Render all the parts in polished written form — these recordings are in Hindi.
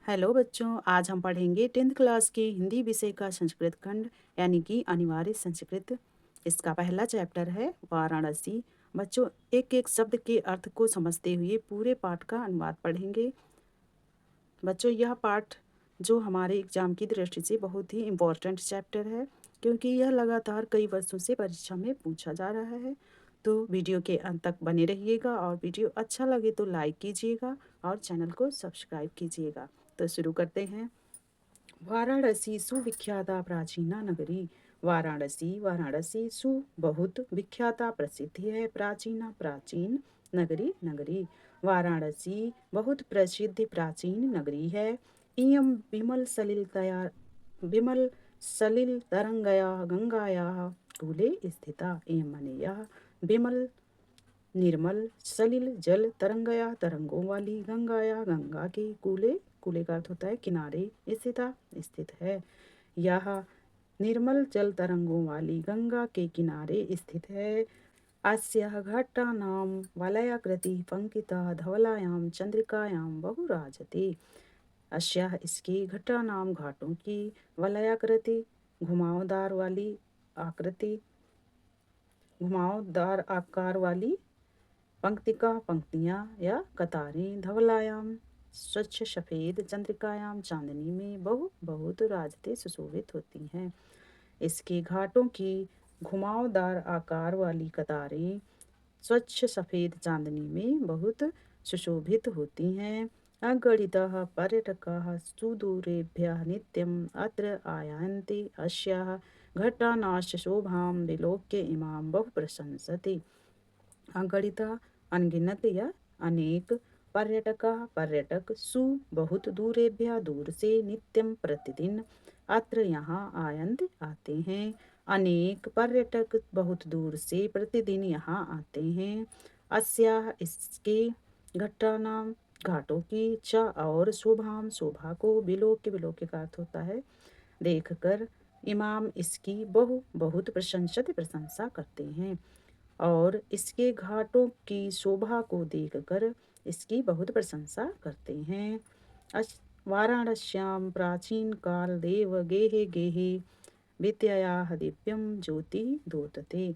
हेलो बच्चों, आज हम पढ़ेंगे 10th क्लास के हिंदी विषय का संस्कृत खंड यानी कि अनिवार्य संस्कृत। इसका पहला चैप्टर है वाराणसी। बच्चों, एक एक शब्द के अर्थ को समझते हुए पूरे पाठ का अनुवाद पढ़ेंगे। बच्चों, यह पाठ जो हमारे एग्जाम की दृष्टि से बहुत ही इम्पोर्टेंट चैप्टर है, क्योंकि यह लगातार कई वर्षों से परीक्षा में पूछा जा रहा है। तो वीडियो के अंत तक बने रहिएगा और वीडियो अच्छा लगे तो लाइक कीजिएगा और चैनल को सब्सक्राइब कीजिएगा। तो शुरू करते हैं। वाराणसी सुविख्याता प्राचीना नगरी। वाराणसी वाराणसी सु बहुत विख्याता प्रसिद्ध है, प्राचीना प्राचीन, नगरी नगरी। वाराणसी बहुत प्रसिद्ध प्राचीन नगरी है। इयं विमल सलिल तरंगया गंगायाः कूले स्थिता। इयं माने यह विमल निर्मल सलिल जल तरंगया तरंगों वाली गंगाया गंगा के कूले, कूले का अर्थ होता है किनारे, स्थित है। यह निर्मल जल तरंगों वाली गंगा के किनारे स्थित है। अस्याः घट्टानां वलयाकृति पंकिता धवलायां चंद्रिकायां बहुराजते। अस्याः इसकी घट्टानां घाटों की वलयाकृति घुमावदार वाली आकृति, घुमावदार आकार वाली पंक्तिका पंक्तियाँ या कतारें, धवलायाम स्वच्छ सफ़ेद, चंद्रिकायाम चांदनी में बहुत राजते सुशोभित होती हैं। इसके घाटों की घुमावदार आकार वाली कतारें स्वच्छ सफ़ेद चांदनी में बहुत सुशोभित होती हैं। अगणितः पर्यटकाः सुदूरेभ्यः नित्यम् अत्र आयान्ति। अस्याः घट्टानाश्च शोभां विलोक्य इमां बहु प्रशंसते। अगणित अनगिनत या अनेक, पर्यटक सु बहुत, दूरेभ्य दूर से, नित्यम प्रतिदिन, अत्र यहाँ आयंत आते हैं। अनेक पर्यटक बहुत दूर से प्रतिदिन यहाँ आते हैं। अस्याः इसके, घट्टानाम घाटों की, च और, शोभाम शोभा को, विलोक्य, विलोक्य का अर्थ होता है देखकर, इमाम इसकी, बहुत प्रशंसत प्रशंसा करते हैं। और इसके घाटों की शोभा को देखकर इसकी बहुत प्रशंसा करते हैं। वाराणस्याम प्राचीन काल देव गेहे गेहे विद्यायाः दिव्यम ज्योति दोतते।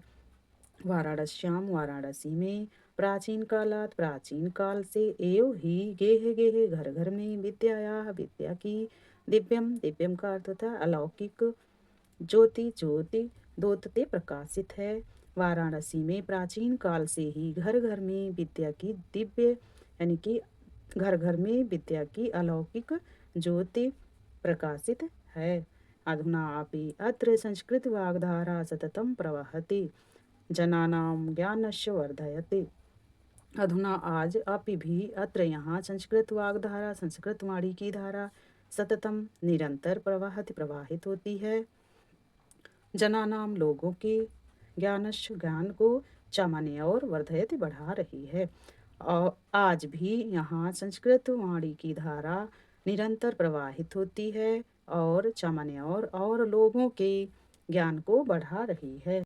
वाराणस्याम वाराणसी में, प्राचीन कालात प्राचीन काल से, एव ही, गेहे गेहे घर घर में, विद्यायाः विद्या की, दिव्यम दिव्यम का अर्थ था अलौकिक, ज्योति ज्योति, दोतते प्रकाशित है। वाराणसी में प्राचीन काल से ही घर घर में विद्या की दिव्य, यानी कि घर घर में विद्या की अलौकिक ज्योति प्रकाशित है। अधुना अपि अत्र संस्कृत वाग्धारा सततं प्रवहति, जनानां ज्ञानस्य वर्धयते। अधुना आज अपि भी, अत्र यहाँ, संस्कृत वाग्धारा संस्कृत वाणी की धारा, सततम निरंतर, प्रवाहित प्रवाहित होती है। जनानाम लोगों के, ज्ञानश ज्ञान को, चामान्य और वर्धयति बढ़ा रही है। और आज भी यहाँ संस्कृत वाणी की धारा निरंतर प्रवाहित होती है और चामान्य और लोगों के ज्ञान को बढ़ा रही है।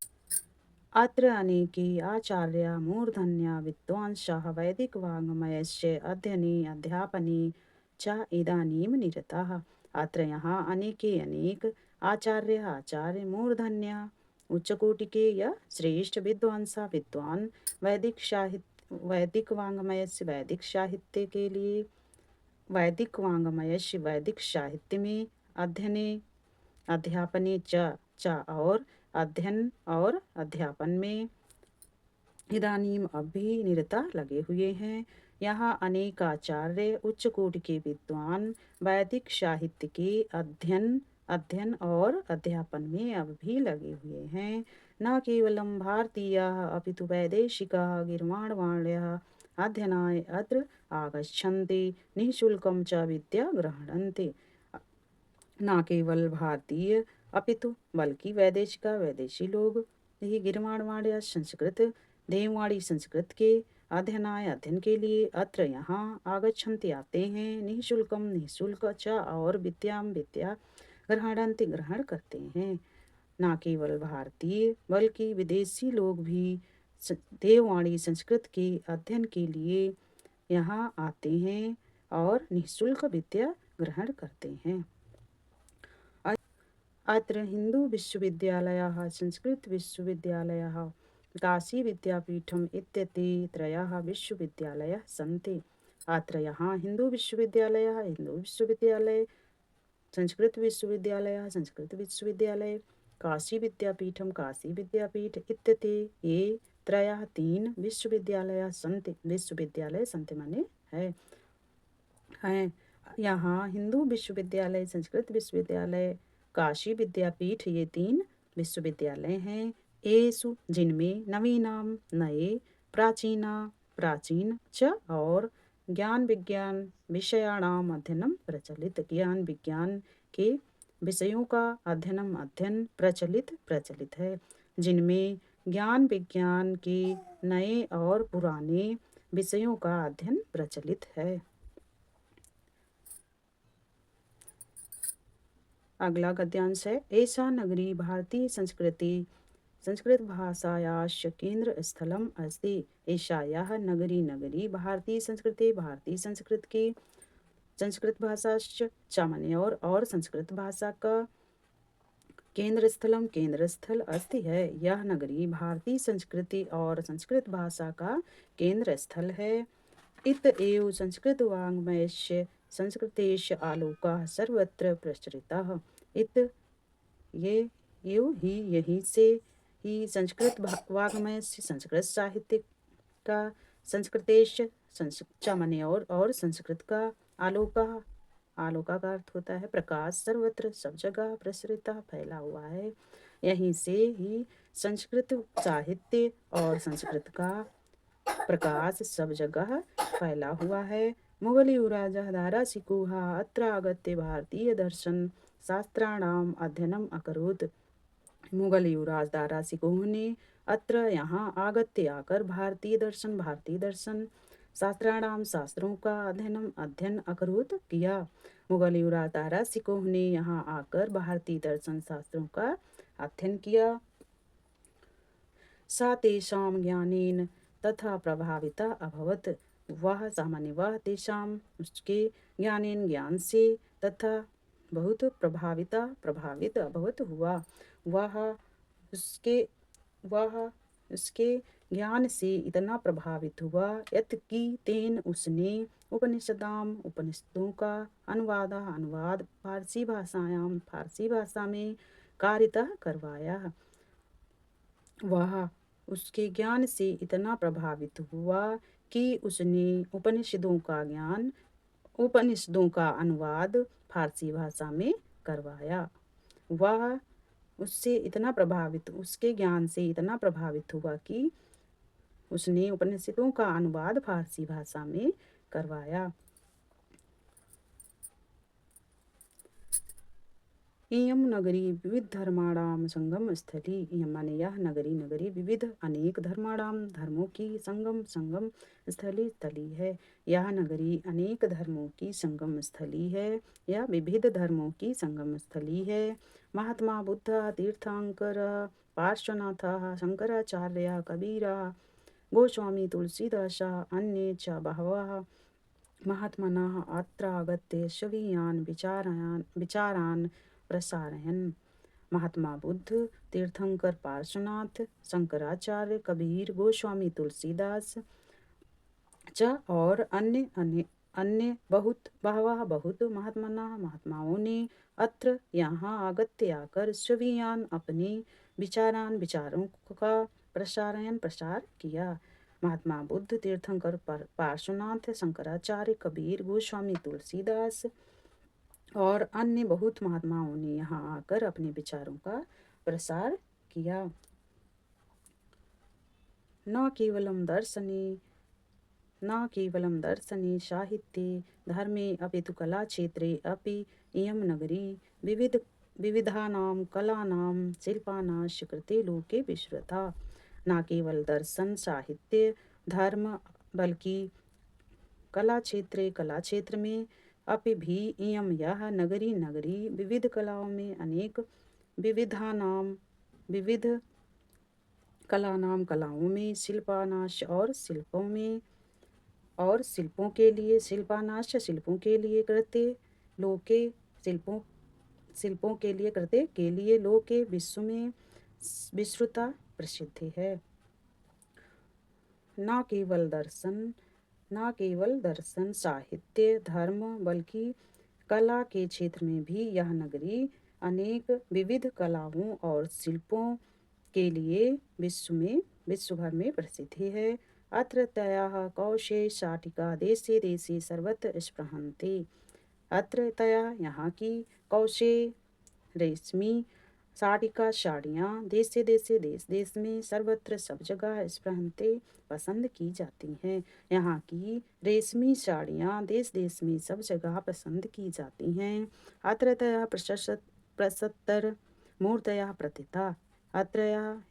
अत्र अनेके आचार्या मूर्धन्या विद्वांसः वैदिक वाङ्मयस्य अध्ययने अध्यापने च इदानीं निरताः। अत्र यहाँ अनेके अनेक, आचार्य मूर्धन्य उच्च कोटि के या श्रेष्ठ, विद्वांसा विद्वान, वैदिक वाङ्मयस्य वैदिक साहित्य के लिए, वैदिक वाङ्मयस्य वैदिक साहित्य में, अध्ययने अध्यापने च और अध्ययन और अध्यापन में, इदानीम अब भी, निरता लगे हुए हैं। यहाँ अनेक आचार्य उच्च कोटि के विद्वान वैदिक साहित्य के अध्ययन और अध्यापन में अब भी लगे हुए हैं। न केवलं भारतीयाः अपितु वैदेशिकाः गीर्वाणवाण्यः अध्ययनाय अत्र आगच्छन्ति, निःशुल्कं च विद्या गृह्णन्ति। न केवल भारतीय अपितु बल्कि वैदेशी लोग ही गिरवाणवाण्य संस्कृत देववाणी संस्कृत के अध्ययन के लिए अत्र यहाँ आगच्छन्ति आते हैं, निःशुल्कम निःशुल्क च और विद्या ग्रहण करते हैं। न केवल भारतीय बल्कि विदेशी लोग भी देववाणी संस्कृत के अध्ययन के लिए यहाँ आते हैं और निःशुल्क विद्या ग्रहण करते हैं। अत्र हिंदू विश्वविद्यालयः, संस्कृत विश्वविद्यालयः, काशी विद्यापीठम् इत्येते त्रयः विश्वविद्यालयाः सन्ति। अत्र यहाँ हिंदू विश्वविद्यालय, संस्कृत विश्वविद्यालयः, संस्कृत विश्वविद्यालय, काशी विद्यापीठम, काशी विद्यापीठ इत्येते ये त्रयः तीन विश्वविद्यालयाः सन्ति। विश्वविद्यालय सन्ति माने हैं। यहाँ हिंदू विश्वविद्यालय, संस्कृत विश्वविद्यालय, काशी विद्यापीठ ये तीन विश्वविद्यालय हैं। एसु जिनमें नवीनाम नए, प्राचीना प्राचीन च और ज्ञान विज्ञान विषयाणाम अध्ययनम प्रचलित, ज्ञान विज्ञान के विषयों का अध्ययन प्रचलित है। जिनमें ज्ञान विज्ञान के नए और पुराने विषयों का अध्ययन प्रचलित है। अगला गद्यांश है। ऐसा नगरी भारतीय संस्कृत भाषायाश्च केंद्र स्थलम अस्ति। ऐसा यह नगरी भारतीय संस्कृत की संस्कृत भाषाश्च सामान्य और संस्कृत भाषा का केंद्र स्थल अस्ति है। यह नगरी भारतीय संस्कृति और संस्कृत भाषा का केंद्र स्थल है। इत एव संस्कृत वाङ्मयस्य संस्कृतेश आलोकः सर्वत्र प्रसृतः। इत ये एव ही यहीं से ही संस्कृत वाङ्मय से संस्कृत साहित्य का संस्कृतेश सामान्य और संस्कृत का आलोका का अर्थ होता है प्रकाश, सर्वत्र सब जगह, प्रसृता फैला हुआ है। यहीं से ही संस्कृत साहित्य और संस्कृत का प्रकाश सब जगह फैला हुआ है। मुगलयुराजः दारासिकोः अत्र आगत्य भारतीय दर्शन शास्त्राणाम अध्ययनम अकरोत्। मुगल युवराज दारासिकोह ने अत्र यहाँ आगत्य आकर भारतीय दर्शन शास्त्राणाम शास्त्रों का अध्ययन अकरोत् किया। मुगल युवराज दारासिकोह ने यहाँ आकर भारतीय दर्शन शास्त्रों का अध्ययन किया। सा तेषां ज्ञानेन तथा प्रभाविता अभवत। वह तेषाम उसके ज्ञान से तथा बहुत प्रभावित अभवत हुआ। वह उसके ज्ञान से इतना प्रभावित हुआ यत् कि तेन उसने उपनिषदों का अनुवाद फारसी भाषा में कारितः करवाया। वह उसके ज्ञान से इतना प्रभावित हुआ कि उसने उपनिषदों का अनुवाद फारसी भाषा में करवाया। वह उसके ज्ञान से इतना प्रभावित हुआ कि उसने उपनिषदों का अनुवाद फारसी भाषा में करवाया। इयं नगरी विविध धर्माणाम संगम स्थली। इयं माने यह नगरी विविध अनेक धर्मों की संगम स्थली है। यह नगरी अनेक धर्मों की संगम स्थली है या विविध धर्मों की संगम स्थली है। महात्मा बुद्ध, तीर्थंकर, पार्श्वनाथ, शंकराचार्य, कबीर, गोस्वामी तुलसीदास, अन्ये च बहवः महात्मनः अत्र आगत्य स्वकीयान् विचारान् प्रसारयन्। महात्मा बुद्ध, तीर्थंकर, पार्श्वनाथ, शंकराचार्य, कबीर, गोस्वामी तुलसीदास च और अन्य बहुत महात्माओं ने अत्र यहाँ आगत्य आकर स्वकीयान् अपने विचारों का प्रसार किया। महात्मा बुद्ध, तीर्थंकर, पार्श्वनाथ, शंकराचार्य, कबीर, गोस्वामी तुलसीदास और अन्य बहुत महात्माओं ने यहाँ आकर अपने विचारों का प्रसार किया। न केवलं दर्शने साहित्ये धर्मे अपि तु कलाक्षेत्रे अपि इयं नगरी विविधानां कलानां शिल्पानां कृते लोके विश्रुता। न केवल दर्शन साहित्य धर्म बल्कि कला क्षेत्र में अपि भी इयं यह नगरी विविध कलाओं में अनेक विविध कलाओं में शिल्पानाश और शिल्पों के लिए कृत्य लोके शिल्पों शिल्पों के लिए कृते के लिए लोके विश्व में विश्रुता प्रसिद्धि है। न केवल दर्शन साहित्य धर्म बल्कि कला के क्षेत्र में भी यह नगरी अनेक विविध कलाओं और शिल्पों के लिए विश्व भर में प्रसिद्धि है। अत्र तयाः कौशे शाटिका देशे देशे सर्वत्र स्पृहन्ति। अत्र तया यहाँ की कौशे रेशमी साड़िका साड़ियाँ देश देश में सर्वत्र सब जगह स्पृहन्ते पसंद की जाती हैं। यहाँ की रेशमी साड़ियाँ देश में सब जगह पसंद की जाती हैं। अत्रतया प्रसत्तर मूर्तया प्रतिता। अत्र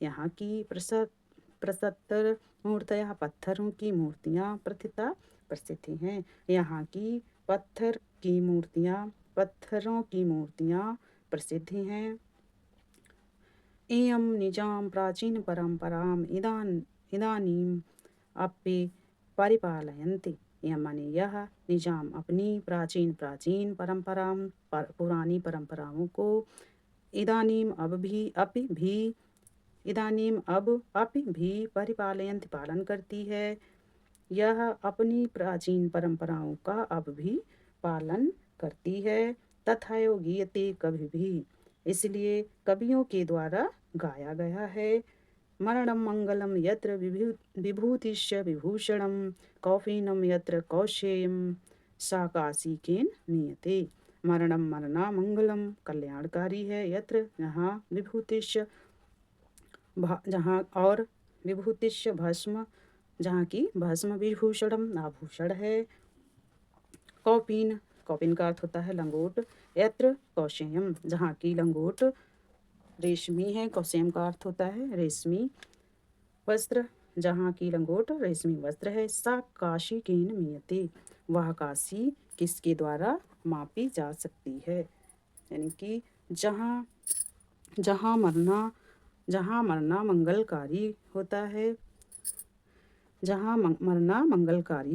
यहाँ की प्रसत्तर मूर्तया पत्थरों की मूर्तियाँ प्रतिता प्रसिद्धि हैं। यहाँ की पत्थरों की मूर्तियाँ प्रसिद्धि हैं। एयं निजां प्राचीन परंपराम इदानीम अपि परिपालयन्ति। यह माने यह निजाम अपनी प्राचीन पुरानी परंपराओं को इदानीम अब भी परिपालयन्ति पालन करती है। यह अपनी प्राचीन परंपराओं का अब भी पालन करती है। तथायो गीयते कभी भी, इसलिए कवियों के द्वारा गाया गया है। मरणं मंगलम यत्र विभूतिश्च विभूषणं कौफीनं यत्र कौशेयं सा काशिकेन नीयते। मरणं मरना मंगलम कल्याणकारी है, यत्र जहाँ विभूतिश्च भस्म जहाँ की भस्म विभूषणम आभूषण है। कौपीन का अर्थ होता है लंगोट। यत्र कौशेयम जहाँ की लंगोट रेशमी है। कौशेयम का अर्थ होता है रेशमी वस्त्र, जहाँ की लंगोट रेशमी वस्त्र है। सा काशी केन मीयते, वह काशी किसके द्वारा मापी जा सकती है। यानी कि जहाँ मरना मंगलकारी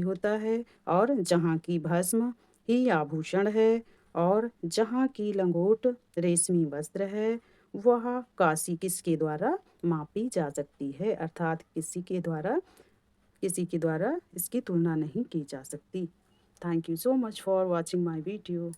होता है और जहाँ की भस्म ही आभूषण है और जहाँ की लंगोट रेशमी वस्त्र है, वह काशी किसके द्वारा मापी जा सकती है, अर्थात किसी के द्वारा इसकी तुलना नहीं की जा सकती। Thank you so much for watching my video.